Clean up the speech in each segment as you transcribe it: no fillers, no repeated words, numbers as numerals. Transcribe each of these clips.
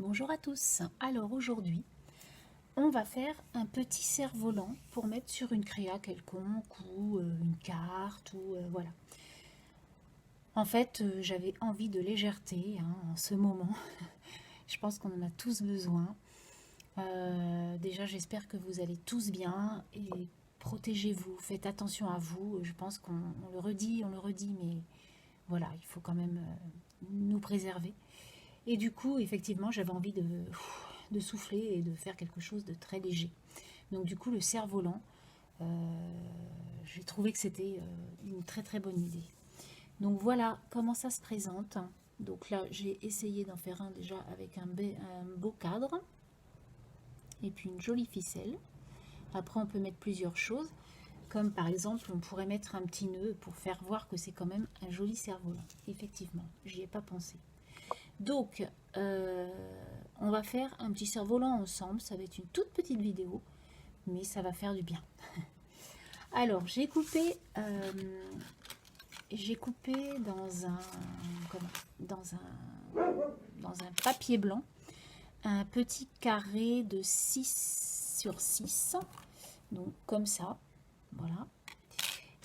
Bonjour à tous. Alors aujourd'hui, on va faire un petit cerf-volant pour mettre sur une créa quelconque ou une carte ou voilà. En fait, j'avais envie de légèreté en ce moment. Je pense qu'on en a tous besoin. Déjà, j'espère que vous allez tous bien et protégez-vous, faites attention à vous. Je pense qu'on le redit, mais voilà, il faut quand même nous préserver. Et du coup, effectivement, j'avais envie de souffler et de faire quelque chose de très léger. Donc du coup, le cerf-volant, j'ai trouvé que c'était une très très bonne idée. Donc voilà comment ça se présente. Donc là, j'ai essayé d'en faire un déjà avec un beau cadre et puis une jolie ficelle. Après, on peut mettre plusieurs choses, comme par exemple, on pourrait mettre un petit nœud pour faire voir que c'est quand même un joli cerf-volant. Effectivement, j'y ai pas pensé. Donc, on va faire un petit cerf-volant ensemble. Ça va être une toute petite vidéo, mais ça va faire du bien. Alors, j'ai coupé dans un papier blanc un petit carré de 6 sur 6. Donc, comme ça. Voilà.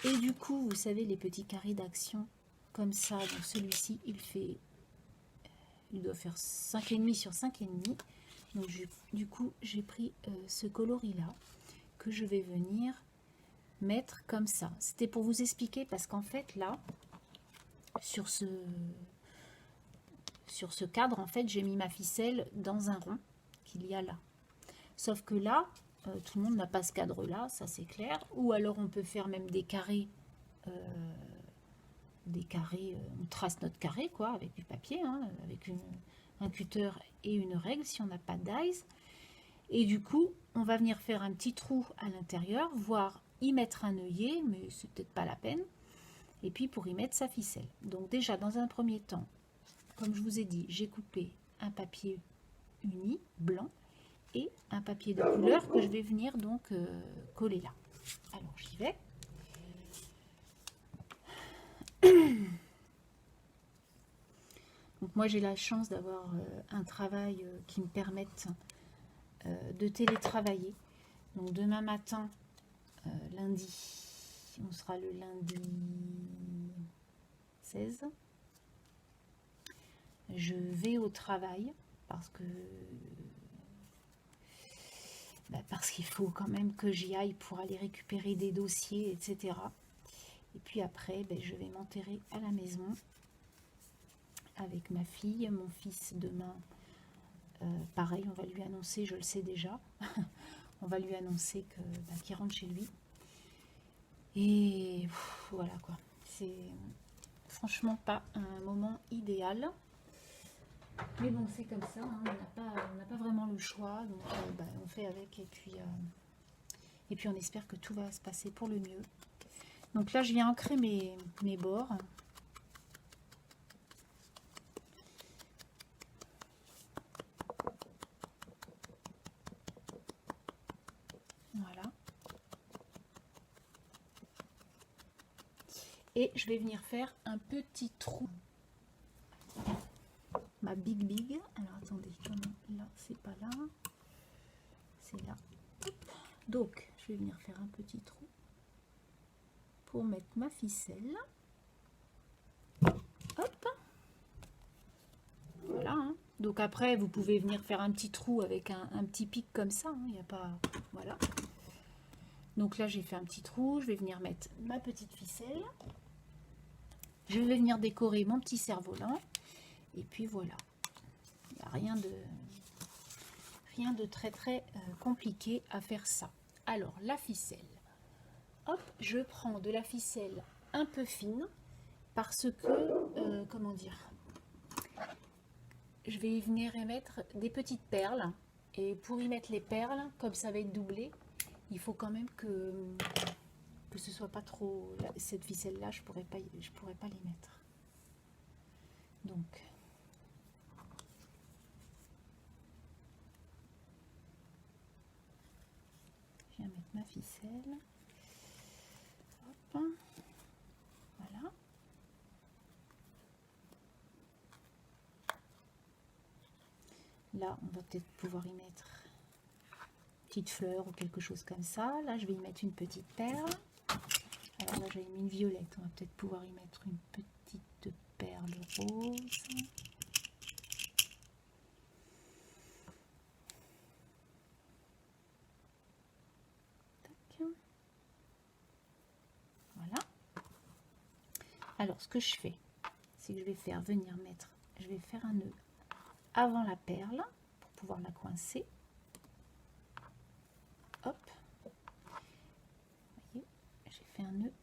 Et du coup, vous savez, les petits carrés d'action, comme ça. Donc, celui-ci, il doit faire 5,5 sur 5,5. Donc du coup, j'ai pris ce coloris-là que je vais venir mettre comme ça. C'était pour vous expliquer parce qu'en fait, là, sur ce cadre, en fait, j'ai mis ma ficelle dans un rond qu'il y a là. Sauf que là, tout le monde n'a pas ce cadre-là, ça c'est clair. Ou alors on peut faire même des carrés. On trace notre carré quoi avec du papier, avec un cutter et une règle si on n'a pas d'aise. Et du coup, on va venir faire un petit trou à l'intérieur, voire y mettre un œillet, mais c'est peut-être pas la peine. Et puis pour y mettre sa ficelle. Donc déjà, dans un premier temps, comme je vous ai dit, j'ai coupé un papier uni, blanc, et un papier de couleur que je vais venir donc coller là. Alors j'y vais. Donc moi j'ai la chance d'avoir un travail qui me permette de télétravailler. Donc demain matin, lundi, on sera le lundi 16. Je vais au travail parce qu'il faut quand même que j'y aille pour aller récupérer des dossiers, etc. Et puis après, je vais m'enterrer à la maison avec ma fille, mon fils demain. Pareil, on va lui annoncer, je le sais déjà, on va lui annoncer qu'il rentre chez lui. Et voilà quoi, c'est franchement pas un moment idéal. Mais bon, c'est comme ça, on n'a pas vraiment le choix, donc on fait avec et puis on espère que tout va se passer pour le mieux. Donc là, je viens ancrer mes bords. Voilà. Et je vais venir faire un petit trou. Ma big. Alors attendez, là, c'est pas là. C'est là. Hop. Donc, je vais venir faire un petit trou pour mettre ma ficelle. Hop. Voilà. Donc après, vous pouvez venir faire un petit trou avec un petit pic comme ça. Il n'y a pas... Voilà. Donc là, j'ai fait un petit trou. Je vais venir mettre ma petite ficelle. Je vais venir décorer mon petit cerf-volant. Et puis voilà. Il n'y a rien de très très compliqué à faire ça. Alors, la ficelle. Hop, je prends de la ficelle un peu fine parce que, comment dire, je vais y venir y mettre des petites perles. Et pour y mettre les perles, comme ça va être doublé, il faut quand même que ce soit pas trop... Cette ficelle-là, je pourrais pas les mettre. Donc... Je viens mettre ma ficelle. Hop. Voilà. Là, on va peut-être pouvoir y mettre une petite fleur ou quelque chose comme ça. Là, je vais y mettre une petite perle. Alors là, j'avais mis une violette. On va peut-être pouvoir y mettre une petite perle rose. Tac. Voilà. Alors, ce que je fais, c'est que je vais faire venir mettre, je vais faire un nœud avant la perle pour pouvoir la coincer. Hop. Vous voyez, j'ai fait un nœud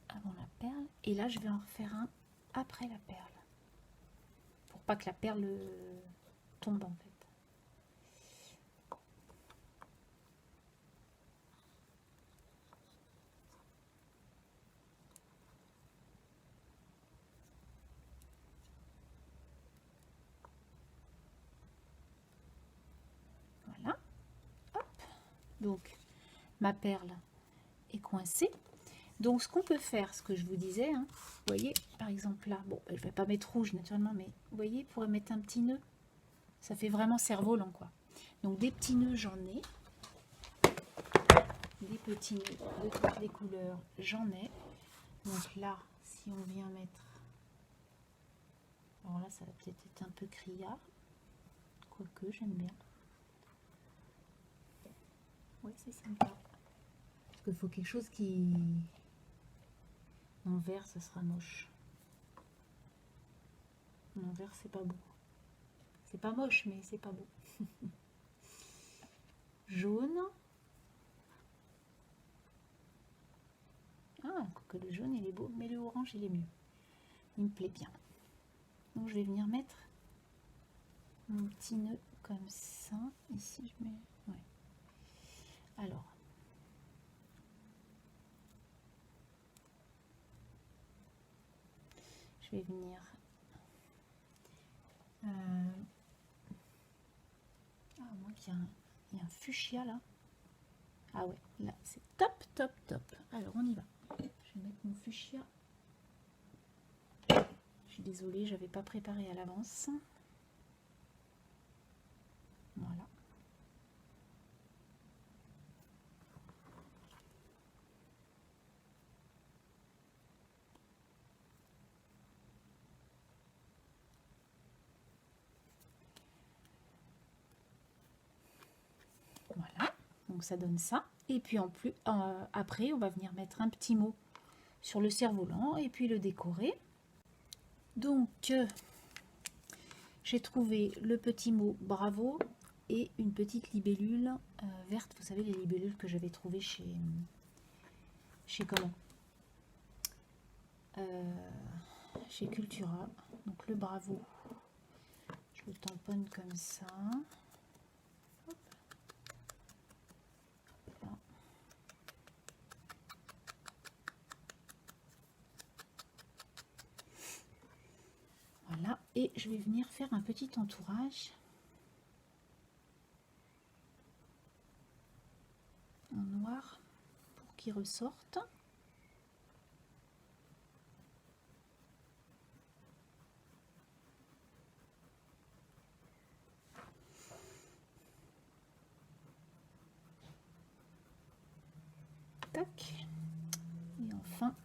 avant la perle et là je vais en refaire un après la perle pour pas que la perle tombe en fait. Voilà. Hop. Donc ma perle est coincée. Donc ce qu'on peut faire, ce que je vous disais, hein, vous voyez, par exemple là, bon, je vais pas mettre rouge naturellement, mais vous voyez, pour mettre un petit nœud, ça fait vraiment cerf-volant quoi. Donc des petits nœuds, j'en ai. Des petits nœuds de toutes les couleurs, j'en ai. Donc là, si on vient mettre, alors là, ça va peut-être être un peu criard, quoique j'aime bien. Oui, c'est sympa. Parce qu'il faut quelque chose qui... En vert, ça sera moche. En vert, c'est pas beau. C'est pas moche, mais c'est pas beau. Jaune. Ah, que le jaune, il est beau, mais le orange, il est mieux. Il me plaît bien. Donc, je vais venir mettre mon petit nœud comme ça. Ici, je mets... Ouais. Alors... Je vais venir... Ah, moi, il y a un fuchsia là. Ah ouais, là, c'est top, top, top. Alors, on y va. Je vais mettre mon fuchsia. Je suis désolée, j'avais pas préparé à l'avance. Voilà. Voilà, donc ça donne ça. Et puis en plus, après, on va venir mettre un petit mot sur le cerf-volant et puis le décorer. Donc, j'ai trouvé le petit mot bravo et une petite libellule verte. Vous savez, les libellules que j'avais trouvées chez comment chez Cultura. Donc le bravo, je le tamponne comme ça. Hop. Là. Voilà, et je vais venir faire un petit entourage en noir pour qu'il ressorte. Tac. Et enfin,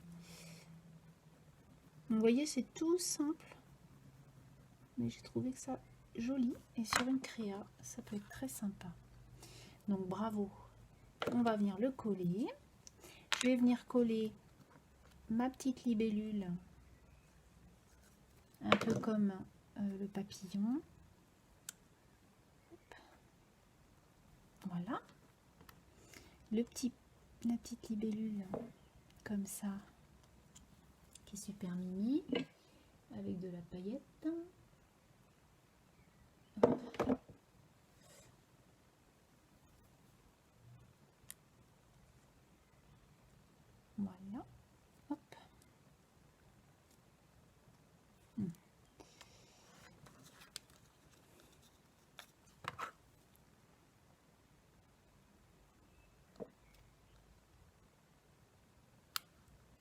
vous voyez, c'est tout simple, mais j'ai trouvé que ça joli, et sur une créa, ça peut être très sympa. Donc bravo, on va venir le coller. Je vais venir coller ma petite libellule, un peu comme le papillon. Hop. Voilà. La petite libellule, comme ça, qui est super mimi, avec de la paillette. Hop. Voilà. Hop.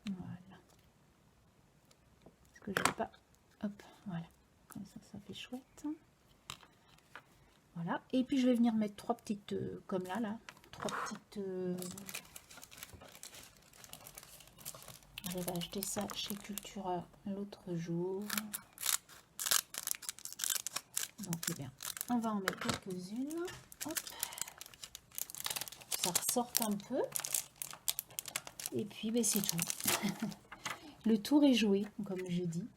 Voilà. Parce que je ne veux pas. Hop, voilà. Comme ça, ça fait chouette. Voilà. Et puis je vais venir mettre 3 petites, comme là, 3 petites... J'avais acheté ça chez Cultura l'autre jour. Donc, eh bien, on va en mettre quelques-unes. Hop. Ça ressorte un peu. Et puis, ben, c'est tout. Le tour est joué, comme je dis.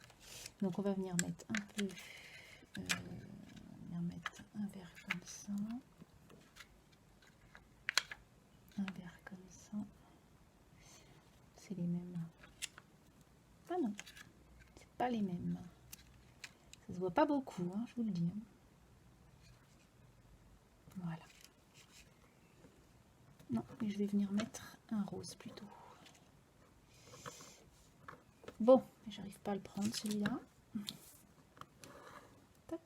Donc, on va venir mettre un peu... on va venir mettre un verre comme ça. Un verre comme ça. C'est les mêmes. Ah non, c'est pas les mêmes. Ça se voit pas beaucoup, hein, je vous le dis. Voilà. Non, mais je vais venir mettre un rose plutôt. Bon, j'arrive pas à le prendre celui-là. Tac.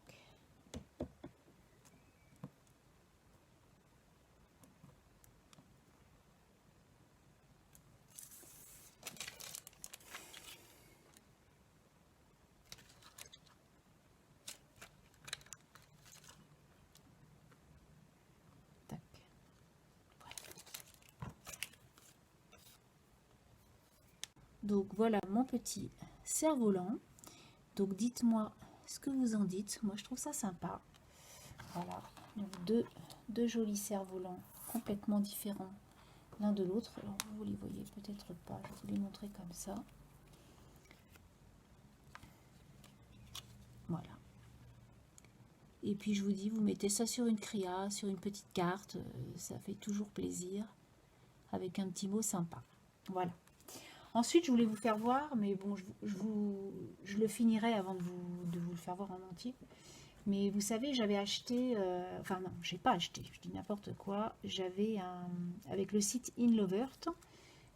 Tac. Voilà. Donc voilà mon petit cerf-volant. Donc dites-moi ce que vous en dites. Moi je trouve ça sympa. Voilà. Donc deux jolis cerfs-volants complètement différents l'un de l'autre. Alors vous les voyez peut-être pas. Je vais vous les montrer comme ça. Voilà. Et puis je vous dis, vous mettez ça sur une cria, sur une petite carte. Ça fait toujours plaisir. Avec un petit mot sympa. Voilà. Ensuite, je voulais vous faire voir, mais bon, je le finirai avant de vous le faire voir en entier. Mais vous savez, j'avais acheté, enfin non, j'ai pas acheté, je dis n'importe quoi. J'avais avec le site InLovert,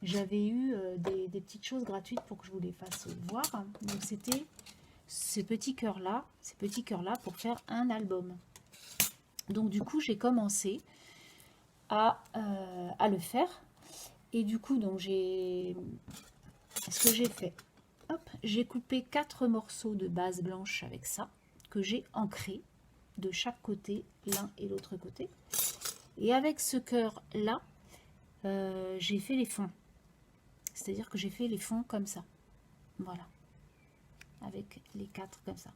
j'avais eu des petites choses gratuites pour que je vous les fasse voir. Donc c'était ces petits cœurs-là pour faire un album. Donc du coup, j'ai commencé à le faire. Et du coup, donc ce que j'ai fait, j'ai coupé 4 morceaux de base blanche avec ça, que j'ai ancré de chaque côté, l'un et l'autre côté. Et avec ce cœur-là, j'ai fait les fonds. C'est-à-dire que j'ai fait les fonds comme ça. Voilà. Avec les 4 comme ça.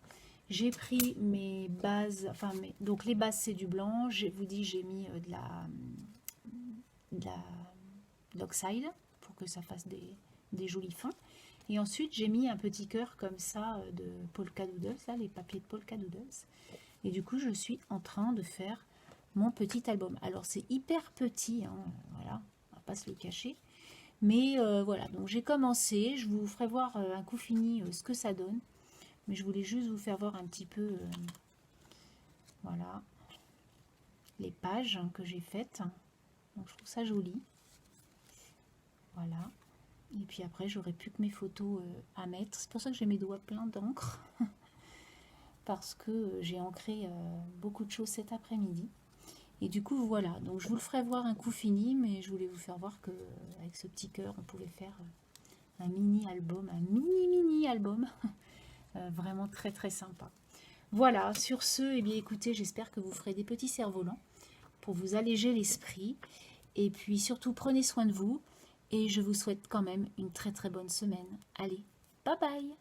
J'ai pris mes bases, enfin, donc les bases c'est du blanc. Je vous dis, j'ai mis de l'oxide pour que ça fasse des jolis fonds. Et ensuite, j'ai mis un petit cœur comme ça de Polka Doodles, là, les papiers de Polka Doodles. Et du coup, je suis en train de faire mon petit album. Alors, c'est hyper petit, hein, voilà, on va pas se le cacher. Mais voilà, donc j'ai commencé. Je vous ferai voir un coup fini ce que ça donne. Mais je voulais juste vous faire voir un petit peu, voilà, les pages que j'ai faites. Donc, je trouve ça joli. Voilà. Et puis après, j'aurai plus que mes photos à mettre. C'est pour ça que j'ai mes doigts pleins d'encre. Parce que j'ai ancré beaucoup de choses cet après-midi. Et du coup, voilà. Donc, je vous le ferai voir un coup fini. Mais je voulais vous faire voir que avec ce petit cœur, on pouvait faire un mini-album. Un mini-album. Vraiment très, très sympa. Voilà. Sur ce, eh bien, écoutez, j'espère que vous ferez des petits cerfs-volants pour vous alléger l'esprit. Et puis, surtout, prenez soin de vous. Et je vous souhaite quand même une très très bonne semaine. Allez, bye bye!